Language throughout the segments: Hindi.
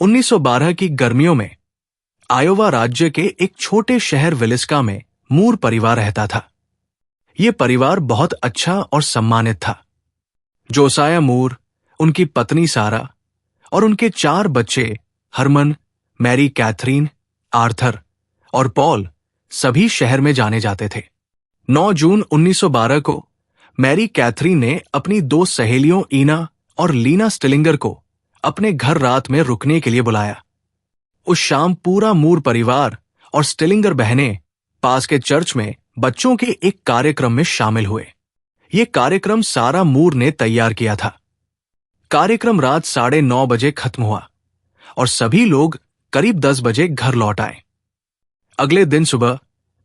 1912 की गर्मियों में आयोवा राज्य के एक छोटे शहर विलिस्का में मूर परिवार रहता था। यह परिवार बहुत अच्छा और सम्मानित था। जोसाया मूर, उनकी पत्नी सारा और उनके 4 बच्चे हरमन, मैरी कैथरीन, आर्थर और पॉल सभी शहर में जाने जाते थे। 9 जून 1912 को मैरी कैथरीन ने अपनी 2 सहेलियों ईना और लीना स्टिलिंगर को अपने घर रात में रुकने के लिए बुलाया। उस शाम पूरा मूर परिवार और स्टिलिंगर बहनें पास के चर्च में बच्चों के एक कार्यक्रम में शामिल हुए। यह कार्यक्रम सारा मूर ने तैयार किया था। कार्यक्रम रात 9:30 बजे खत्म हुआ और सभी लोग करीब 10 बजे घर लौट आए। अगले दिन सुबह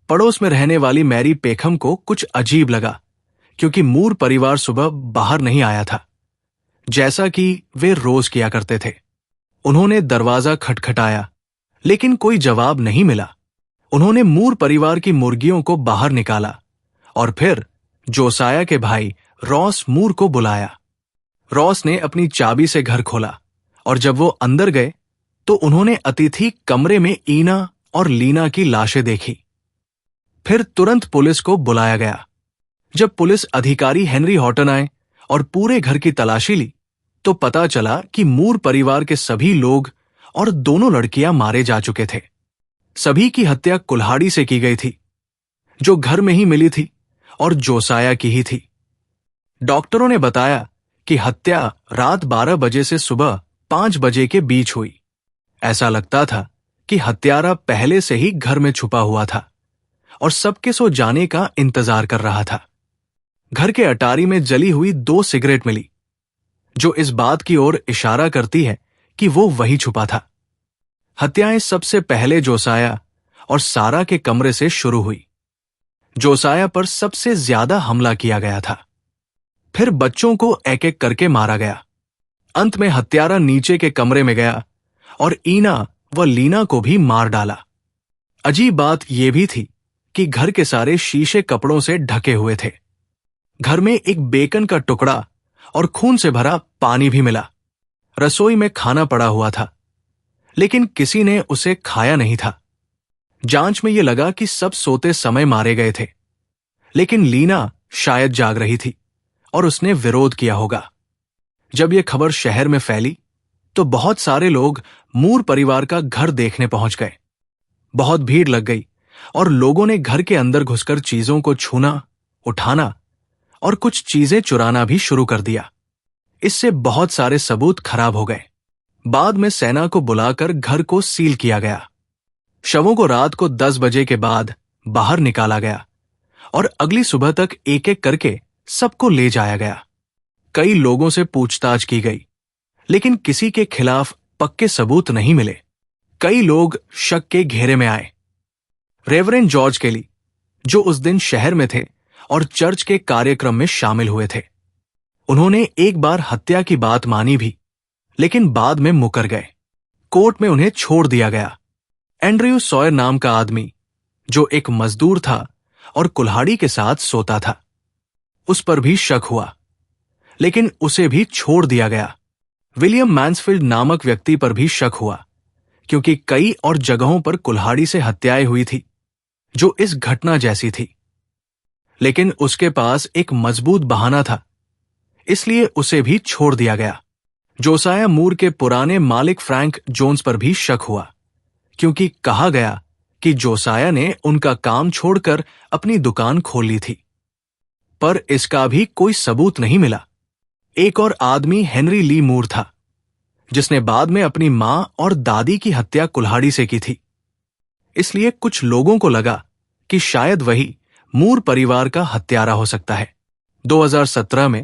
पड़ोस में रहने वाली मैरी पेखम को कुछ अजीब लगा, क्योंकि मूर परिवार सुबह बाहर नहीं आया था, जैसा कि वे रोज किया करते थे। उन्होंने दरवाजा खटखटाया, लेकिन कोई जवाब नहीं मिला। उन्होंने मूर परिवार की मुर्गियों को बाहर निकाला और फिर जोसाया के भाई रॉस मूर को बुलाया। रॉस ने अपनी चाबी से घर खोला और जब वो अंदर गए तो उन्होंने अतिथि कमरे में ईना और लीना की लाशें देखी। फिर तुरंत पुलिस को बुलाया गया। जब पुलिस अधिकारी हेनरी हॉटन आए और पूरे घर की तलाशी ली तो पता चला कि मूर परिवार के सभी लोग और दोनों लड़कियां मारे जा चुके थे। सभी की हत्या कुल्हाड़ी से की गई थी, जो घर में ही मिली थी और जोसाया की ही थी। डॉक्टरों ने बताया कि हत्या रात 12 बजे से सुबह 5 बजे के बीच हुई। ऐसा लगता था कि हत्यारा पहले से ही घर में छुपा हुआ था और सबके सो जाने का इंतजार कर रहा था। घर के अटारी में जली हुई 2 सिगरेट मिली, जो इस बात की ओर इशारा करती है कि वो वही छुपा था। हत्याएं सबसे पहले जोसाया और सारा के कमरे से शुरू हुई। जोसाया पर सबसे ज्यादा हमला किया गया था। फिर बच्चों को एक एक करके मारा गया। अंत में हत्यारा नीचे के कमरे में गया और ईना व लीना को भी मार डाला। अजीब बात यह भी थी कि घर के सारे शीशे कपड़ों से ढके हुए थे। घर में एक बेकन का टुकड़ा और खून से भरा पानी भी मिला। रसोई में खाना पड़ा हुआ था, लेकिन किसी ने उसे खाया नहीं था। जांच में यह लगा कि सब सोते समय मारे गए थे, लेकिन लीना शायद जाग रही थी और उसने विरोध किया होगा। जब यह खबर शहर में फैली तो बहुत सारे लोग मूर परिवार का घर देखने पहुंच गए। बहुत भीड़ लग गई और लोगों ने घर के अंदर घुसकर चीजों को छूना, उठाना और कुछ चीजें चुराना भी शुरू कर दिया। इससे बहुत सारे सबूत खराब हो गए। बाद में सेना को बुलाकर घर को सील किया गया। शवों को रात को 10 बजे के बाद बाहर निकाला गया और अगली सुबह तक एक एक करके सबको ले जाया गया। कई लोगों से पूछताछ की गई, लेकिन किसी के खिलाफ पक्के सबूत नहीं मिले। कई लोग शक के घेरे में आए। रेवरेंड जॉर्ज केली, जो उस दिन शहर में थे और चर्च के कार्यक्रम में शामिल हुए थे, उन्होंने एक बार हत्या की बात मानी भी, लेकिन बाद में मुकर गए। कोर्ट में उन्हें छोड़ दिया गया। एंड्रयू सॉयर नाम का आदमी, जो एक मजदूर था और कुल्हाड़ी के साथ सोता था, उस पर भी शक हुआ, लेकिन उसे भी छोड़ दिया गया। विलियम मैन्सफील्ड नामक व्यक्ति पर भी शक हुआ, क्योंकि कई और जगहों पर कुल्हाड़ी से हत्याएं हुई थी जो इस घटना जैसी थी, लेकिन उसके पास एक मजबूत बहाना था, इसलिए उसे भी छोड़ दिया गया। जोसाया मूर के पुराने मालिक फ्रैंक जोन्स पर भी शक हुआ, क्योंकि कहा गया कि जोसाया ने उनका काम छोड़कर अपनी दुकान खोल ली थी, पर इसका भी कोई सबूत नहीं मिला। एक और आदमी हेनरी ली मूर था, जिसने बाद में अपनी मां और दादी की हत्या कुल्हाड़ी से की थी। इसलिए कुछ लोगों को लगा कि शायद वही मूर परिवार का हत्यारा हो सकता है। 2017 में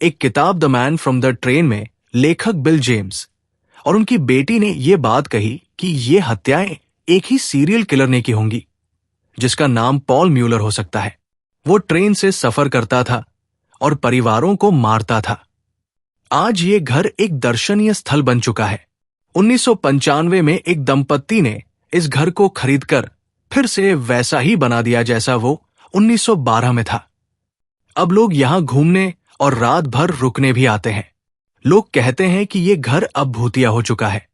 एक किताब the man from the train में लेखक बिल जेम्स और उनकी बेटी ने यह बात कही कि ये हत्याएं एक ही सीरियल किलर ने की होंगी, जिसका नाम पॉल म्यूलर हो सकता है। वो ट्रेन से सफर करता था और परिवारों को मारता था। आज ये घर एक दर्शनीय स्थल बन चुका है। 1995 में एक दंपत्ति ने इस घर को खरीदकर फिर से वैसा ही बना दिया जैसा वो 1912 में था। अब लोग यहां घूमने और रात भर रुकने भी आते हैं। लोग कहते हैं कि ये घर अब भूतिया हो चुका है।